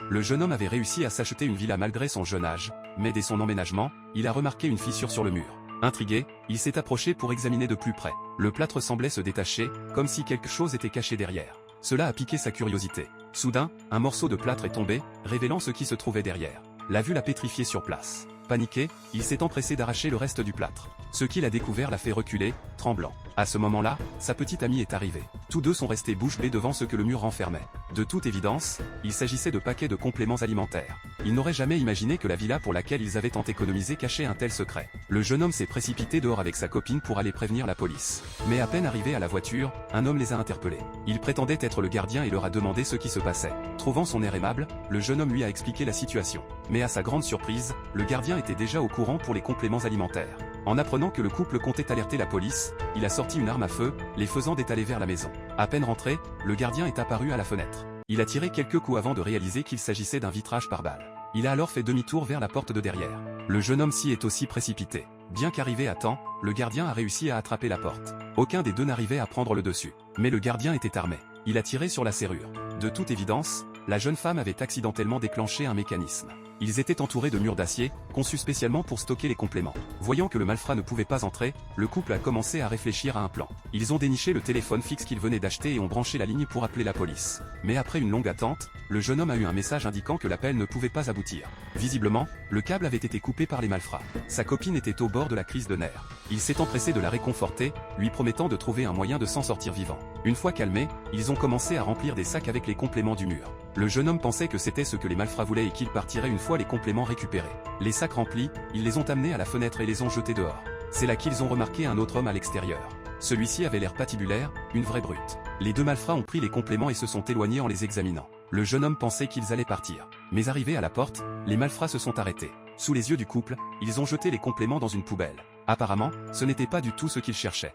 Le jeune homme avait réussi à s'acheter une villa malgré son jeune âge, mais dès son emménagement, il a remarqué une fissure sur le mur. Intrigué, il s'est approché pour examiner de plus près. Le plâtre semblait se détacher, comme si quelque chose était caché derrière. Cela a piqué sa curiosité. Soudain, un morceau de plâtre est tombé, révélant ce qui se trouvait derrière. La vue l'a pétrifié sur place. Paniqué, il s'est empressé d'arracher le reste du plâtre. Ce qu'il a découvert l'a fait reculer, tremblant. À ce moment-là, sa petite amie est arrivée. Tous deux sont restés bouche bée devant ce que le mur renfermait. De toute évidence, il s'agissait de paquets de compléments alimentaires. Ils n'auraient jamais imaginé que la villa pour laquelle ils avaient tant économisé cachait un tel secret. Le jeune homme s'est précipité dehors avec sa copine pour aller prévenir la police. Mais à peine arrivé à la voiture, un homme les a interpellés. Il prétendait être le gardien et leur a demandé ce qui se passait. Trouvant son air aimable, le jeune homme lui a expliqué la situation. Mais à sa grande surprise, le gardien était déjà au courant pour les compléments alimentaires. En apprenant que le couple comptait alerter la police, il a sorti une arme à feu, les faisant détaler vers la maison. À peine rentré, le gardien est apparu à la fenêtre. Il a tiré quelques coups avant de réaliser qu'il s'agissait d'un vitrage par balle. Il a alors fait demi-tour vers la porte de derrière. Le jeune homme s'y est aussi précipité. Bien qu'arrivé à temps, le gardien a réussi à attraper la porte. Aucun des deux n'arrivait à prendre le dessus. Mais le gardien était armé. Il a tiré sur la serrure. De toute évidence, la jeune femme avait accidentellement déclenché un mécanisme. Ils étaient entourés de murs d'acier, conçus spécialement pour stocker les compléments. Voyant que le malfrat ne pouvait pas entrer, le couple a commencé à réfléchir à un plan. Ils ont déniché le téléphone fixe qu'ils venaient d'acheter et ont branché la ligne pour appeler la police. Mais après une longue attente, le jeune homme a eu un message indiquant que l'appel ne pouvait pas aboutir. Visiblement, le câble avait été coupé par les malfrats. Sa copine était au bord de la crise de nerfs. Il s'est empressé de la réconforter, lui promettant de trouver un moyen de s'en sortir vivant. Une fois calmés, ils ont commencé à remplir des sacs avec les compléments du mur. Le jeune homme pensait que c'était ce que les malfrats voulaient et qu'ils partiraient une fois les compléments récupérés. Les sacs remplis, ils les ont amenés à la fenêtre et les ont jetés dehors. C'est là qu'ils ont remarqué un autre homme à l'extérieur. Celui-ci avait l'air patibulaire, une vraie brute. Les deux malfrats ont pris les compléments et se sont éloignés en les examinant. Le jeune homme pensait qu'ils allaient partir. Mais arrivés à la porte, les malfrats se sont arrêtés. Sous les yeux du couple, ils ont jeté les compléments dans une poubelle. Apparemment, ce n'était pas du tout ce qu'ils cherchaient.